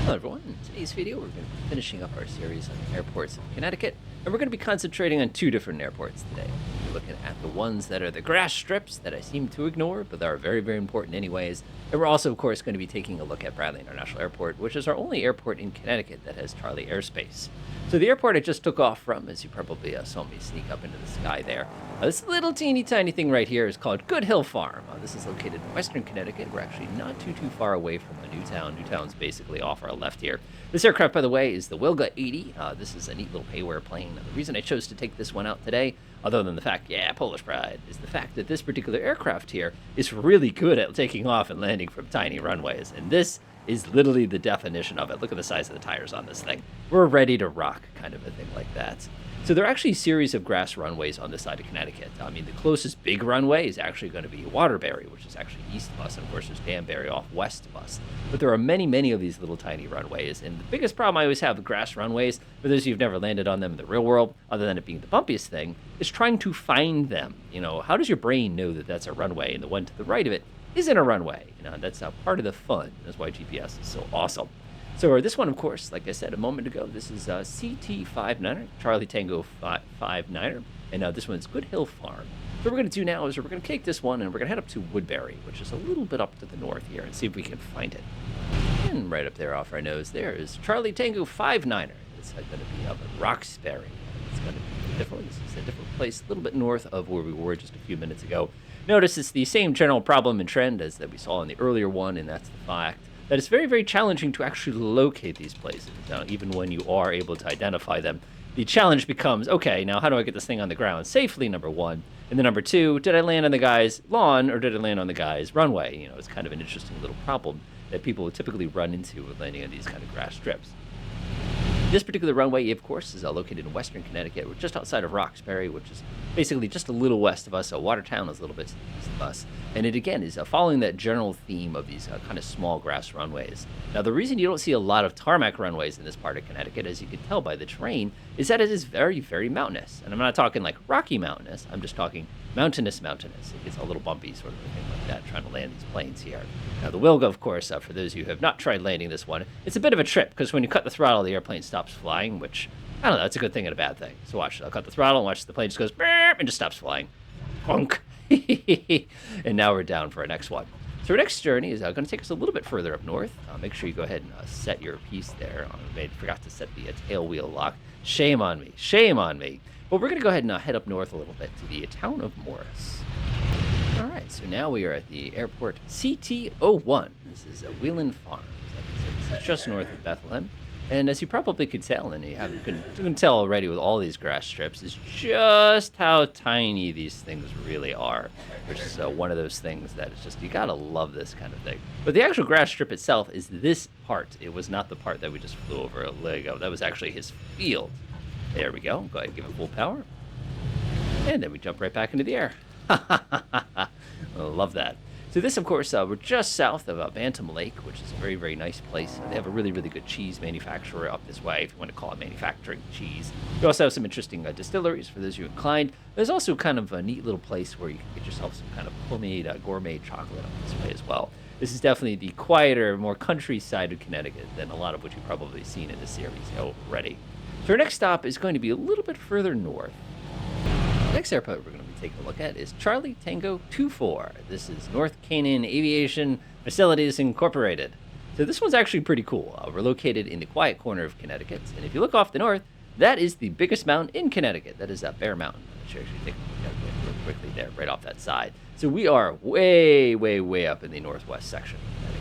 Hello everyone, in today's video we're going to be finishing up our series on airports of Connecticut, and we're going to be concentrating on two different airports today. We're looking at the ones that are the grass strips that I seem to ignore, but that are very, very important anyways, and we're also, of course, going to be taking a look at Bradley International Airport, which is our only airport in Connecticut that has Charlie airspace. So the airport I just took off from, as you probably saw me sneak up into the sky there, this little teeny tiny thing right here is called Good Hill Farm. This is located in western Connecticut. We're actually not too far away from Newtown. Newtown's basically off our left here. This aircraft, by the way, is the Wilga 80. This is a neat little payware plane. The reason I chose to take this one out today, other than the fact, yeah, Polish pride, is the fact that this particular aircraft here is really good at taking off and landing from tiny runways. And this is literally the definition of it. Look at the size of the tires on this thing. We're ready to rock, kind of a thing like that. So there are actually a series of grass runways on this side of Connecticut. I mean, the closest big runway is actually going to be Waterbury, which is actually east of us, and of course there's Danbury off west of us. But there are many, many of these little tiny runways, and the biggest problem I always have with grass runways, for those of you who've never landed on them in the real world, other than it being the bumpiest thing, is trying to find them. You know, how does your brain know that that's a runway and the one to the right of it isn't a runway? You know, that's part of the fun. That's why GPS is so awesome. So this one, of course, like I said a moment ago, this is CT59er, Charlie Tango 59er, and this one's Good Hill Farm. So what we're going to do now is we're going to take this one and we're going to head up to Woodbury, which is a little bit up to the north here, and see if we can find it. And right up there off our nose there is Charlie Tango 59er. This is going to be up at Roxbury. It's going to be different. This is a different place, a little bit north of where we were just a few minutes ago. Notice it's the same general problem and trend as that we saw in the earlier one, and that's the fact that it's very, very challenging to actually locate these places. Now, even when you are able to identify them, the challenge becomes, okay, now how do I get this thing on the ground safely, number one? And then number two, did I land on the guy's lawn or did I land on the guy's runway? You know, it's kind of an interesting little problem that people would typically run into with landing on these kind of grass strips. This particular runway, of course, is located in western Connecticut. We're just outside of Roxbury, which is basically just a little west of us. So Watertown is a little bit east of us. And it, again, is following that general theme of these kind of small grass runways. Now, the reason you don't see a lot of tarmac runways in this part of Connecticut, as you can tell by the terrain, is that it is very, very mountainous. And I'm not talking like rocky mountainous. I'm just talking mountainous. It gets a little bumpy, sort of a thing like that, trying to land these planes here. Now, the Wilga, of course, for those of you who have not tried landing this one, it's a bit of a trip, because when you cut the throttle, the airplane stops flying, which, I don't know, it's a good thing and a bad thing. So watch, I'll cut the throttle and watch the plane just goes, and just stops flying. Honk. And now we're down for our next one. So our next journey is going to take us a little bit further up north. Make sure you go ahead and set your piece there. I forgot to set the tail wheel lock. Shame on me. Shame on me. But we're going to go ahead and head up north a little bit to the town of Morris. All right, so now we are at the airport CT01. This is Wheelan Farms. It's just north of Bethlehem. And as you probably could tell, and you can tell already with all these grass strips, is just how tiny these things really are. Which is one of those things that is just, you gotta love this kind of thing. But the actual grass strip itself is this part. It was not the part that we just flew over a leg ago. That was actually his field. There we go. Go ahead and give it full power. And then we jump right back into the air. I love that. So this, of course, we're just south of Bantam Lake, which is a very, very nice place. They have a really, really good cheese manufacturer up this way, if you want to call it manufacturing cheese. You also have some interesting distilleries for those of you inclined. There's also kind of a neat little place where you can get yourself some kind of homemade gourmet chocolate up this way as well. This is definitely the quieter, more countryside of Connecticut than a lot of what you've probably seen in this series already. So our next stop is going to be a little bit further north. The next airport we're going to be taking a look at is Charlie Tango 24. This is North Canaan Aviation Facilities Incorporated. So this one's actually pretty cool. We're located in the quiet corner of Connecticut, and if you look off the north, that is the biggest mountain in Connecticut. That is Bear Mountain. Let's actually take a look at it real quickly there, right off that side. So we are way, way, way up in the northwest section of Connecticut.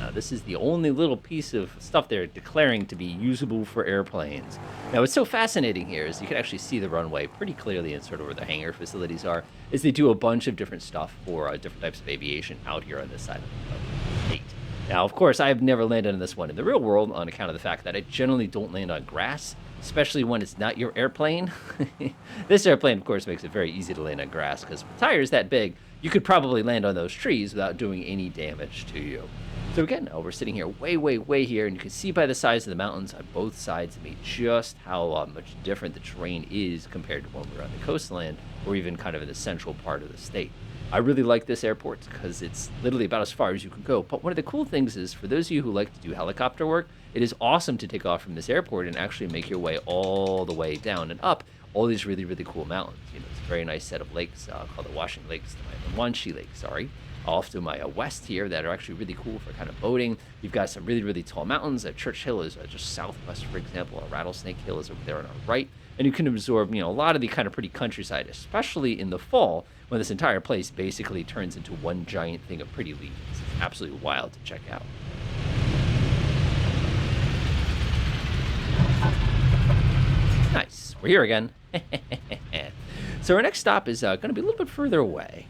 And this is the only little piece of stuff they're declaring to be usable for airplanes. Now, what's so fascinating here is you can actually see the runway pretty clearly and sort of where the hangar facilities are, is they do a bunch of different stuff for different types of aviation out here on this side of the state. Now, of course, I've never landed on this one in the real world on account of the fact that I generally don't land on grass, especially when it's not your airplane. This airplane, of course, makes it very easy to land on grass because with tires that big, you could probably land on those trees without doing any damage to you. So again, we're sitting here way, way, way here, and you can see by the size of the mountains on both sides of me just how much different the terrain is compared to when we're on the coastland or even kind of in the central part of the state. I really like this airport because it's literally about as far as you can go. But one of the cool things is for those of you who like to do helicopter work, it is awesome to take off from this airport and actually make your way all the way down and up all these really, really cool mountains. It's a very nice set of lakes called the Washington Lakes, the Wanshi Lake, sorry, off to my west here that are actually really cool for kind of boating. You've got some really, really tall mountains. Church Hill is just southwest, for example. Rattlesnake Hill is over there on our right. And you can absorb, a lot of the kind of pretty countryside, especially in the fall when this entire place basically turns into one giant thing of pretty leaves. It's absolutely wild to check out. Nice. We're here again. So our next stop is going to be a little bit further away.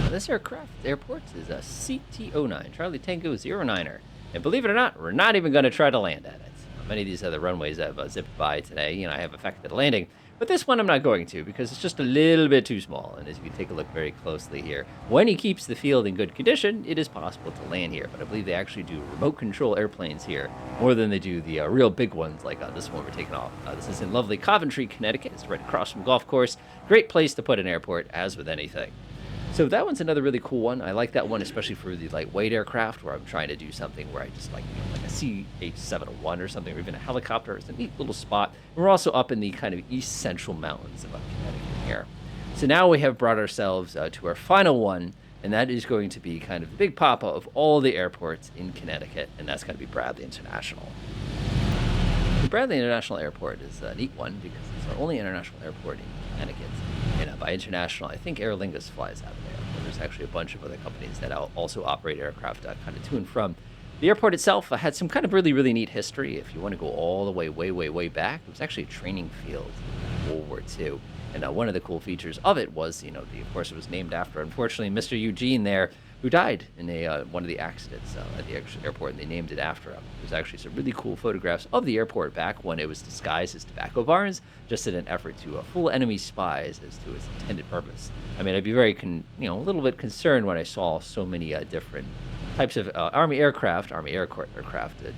This airport is a CT09, Charlie Tango 09er. And believe it or not, we're not even going to try to land at it. Many of these other runways I've zipped by today, I have effected a landing. But this one I'm not going to because it's just a little bit too small. And as you can take a look very closely here, when he keeps the field in good condition, it is possible to land here. But I believe they actually do remote control airplanes here more than they do the real big ones like this one we're taking off. This is in lovely Coventry, Connecticut. It's right across from golf course. Great place to put an airport, as with anything. So that one's another really cool one. I like that one, especially for the lightweight aircraft where I'm trying to do something where I just like a CH-701 or something, or even a helicopter. It's a neat little spot. And we're also up in the kind of east central mountains of Connecticut here. So now we have brought ourselves to our final one, and that is going to be kind of the big papa of all the airports in Connecticut, and that's going to be Bradley International. The Bradley International Airport is a neat one because it's our only international airport in Connecticut. And by international, I think Aer Lingus flies out of there. But there's actually a bunch of other companies that also operate aircraft kind of to and from. The airport itself had some kind of really, really neat history. If you want to go all the way, way back, it was actually a training field in World War II. And one of the cool features of it was, of course, it was named after, unfortunately, Mr. Eugene there, who died in one of the accidents at the airport, and they named it after him. There's actually some really cool photographs of the airport back when it was disguised as tobacco barns, just in an effort to fool enemy spies as to its intended purpose. I mean, I'd be very, a little bit concerned when I saw so many different types of Army aircraft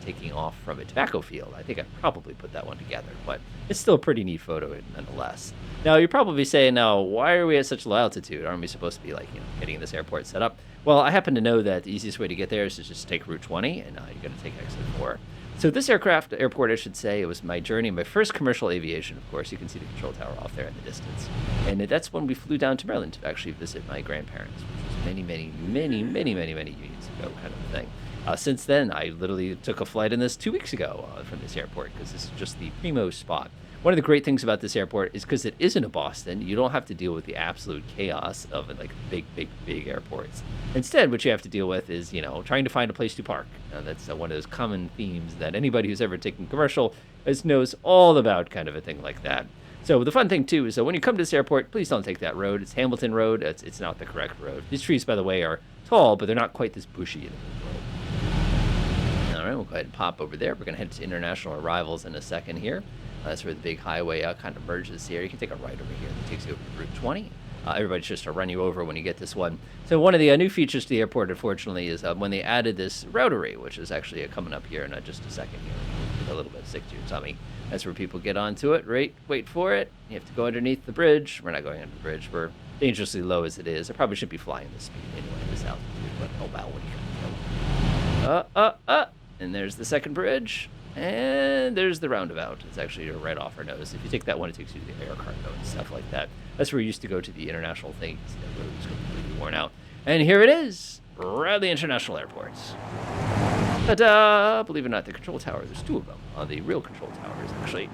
taking off from a tobacco field. I think I'd probably put that one together, but it's still a pretty neat photo nonetheless. Now, you're probably saying, now, why are we at such low altitude? Aren't we supposed to be, getting this airport set up? Well, I happen to know that the easiest way to get there is to just take Route 20, and you're going to take exit 4. So this airport, I should say, it was my journey, my first commercial aviation, of course. You can see the control tower off there in the distance. And that's when we flew down to Maryland to actually visit my grandparents, which was many years ago kind of thing. Since then, I literally took a flight in this 2 weeks ago from this airport because this is just the primo spot. One of the great things about this airport is because it isn't a Boston, you don't have to deal with the absolute chaos of big airports. Instead, what you have to deal with is, trying to find a place to park. That's one of those common themes that anybody who's ever taken commercial knows all about, kind of a thing like that. So the fun thing, too, is that when you come to this airport, please don't take that road. It's Hamilton Road. It's not the correct road. These trees, by the way, are tall, but they're not quite this bushy. All right, we'll go ahead and pop over there. We're going to head to international arrivals in a second here. That's where the big highway kind of merges here. You can take a right over here that takes you over to Route 20. Everybody's just to run you over when you get this one. So one of the new features to the airport, unfortunately, is when they added this rotary, which is actually coming up here in just a second here. Get a little bit sick to your tummy. That's where people get onto it. Right, wait for it. You have to go underneath the bridge. We're not going under the bridge. We're dangerously low as it is. I probably shouldn't be flying this speed anyway, this altitude. But oh wow, what are you going to do? And there's the second bridge. And there's the roundabout. It's actually right off our nose. If you take that one, it takes you to the air cargo and stuff like that. That's where we used to go to the international things. The road was completely worn out. And here it is, Bradley International Airport. Ta-da! Believe it or not, the control tower, there's 2 of them. The real control tower is actually,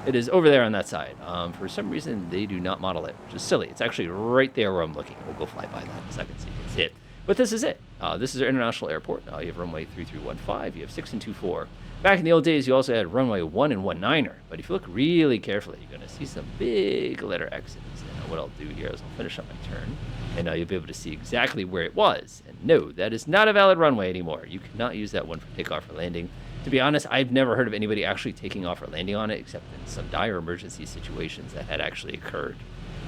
it is over there on that side. For some reason, they do not model it, which is silly. It's actually right there where I'm looking. We'll go fly by that in a second so you can see it. But this is it. This is our international airport. You have runway 3315. You have 6 and 24. Back in the old days, you also had runway 1 and 19er. But if you look really carefully, you're going to see some big letter X's. And what I'll do here is I'll finish up my turn, and you'll be able to see exactly where it was. And no, that is not a valid runway anymore. You cannot use that one for takeoff or landing. To be honest, I've never heard of anybody actually taking off or landing on it, except in some dire emergency situations that had actually occurred.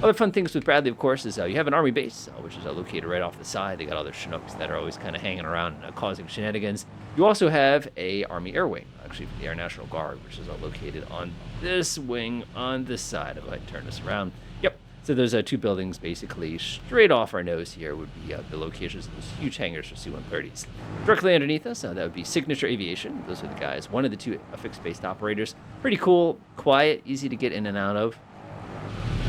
Other fun things with Bradley, of course, is you have an Army base, which is located right off the side. They got other Chinooks that are always kind of hanging around causing shenanigans. You also have a Army Air Wing, actually for the Air National Guard, which is located on this wing on this side. If I turn this around, yep. So those two buildings basically straight off our nose here would be the locations of those huge hangars for C-130s. Directly underneath us, that would be Signature Aviation. Those are the guys, one of the two fixed-based operators. Pretty cool, quiet, easy to get in and out of.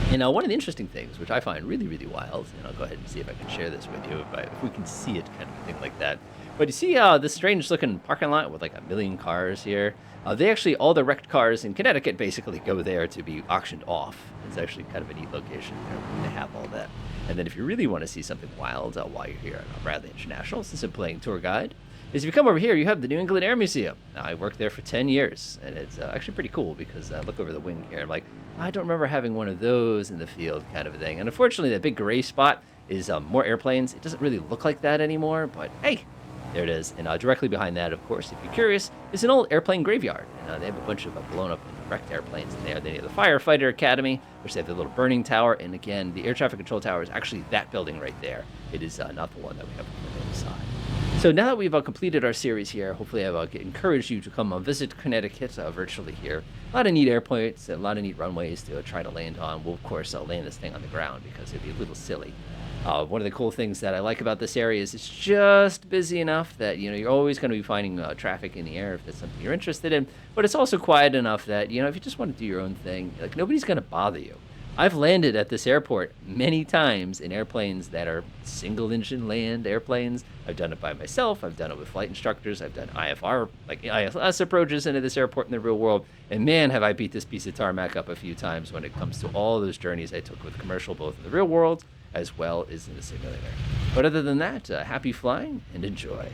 And one of the interesting things, which I find really, really wild, and I'll go ahead and see if I can share this with you, if we can see it, kind of a thing like that. But you see this strange-looking parking lot with like a million cars here? They actually, all the wrecked cars in Connecticut basically go there to be auctioned off. It's actually kind of a neat location there to have all that. And then if you really want to see something wild while you're here at Bradley International, since I'm playing tour guide, is if you come over here, you have the New England Air Museum. Now, I worked there for 10 years, and it's actually pretty cool because I look over the wing here. I'm like, I don't remember having one of those in the field kind of a thing. And unfortunately, that big gray spot is more airplanes. It doesn't really look like that anymore, but hey, there it is. And directly behind that, of course, if you're curious, is an old airplane graveyard. And they have a bunch of blown up and wrecked airplanes in there. They have the Firefighter Academy, which they have the little burning tower. And again, the air traffic control tower is actually that building right there. It is not the one that we have on the other side. So now that we've completed our series here, hopefully I've encouraged you to come visit Connecticut virtually here. A lot of neat airports, a lot of neat runways to try to land on. We'll, of course, land this thing on the ground because it'd be a little silly. One of the cool things that I like about this area is it's just busy enough that, you're always going to be finding traffic in the air if that's something you're interested in. But it's also quiet enough that, if you just want to do your own thing, like nobody's going to bother you. I've landed at this airport many times in airplanes that are single-engine land airplanes. I've done it by myself. I've done it with flight instructors. I've done IFR, like ISS approaches into this airport in the real world. And man, have I beat this piece of tarmac up a few times when it comes to all those journeys I took with commercial, both in the real world as well as in the simulator. But other than that, happy flying and enjoy.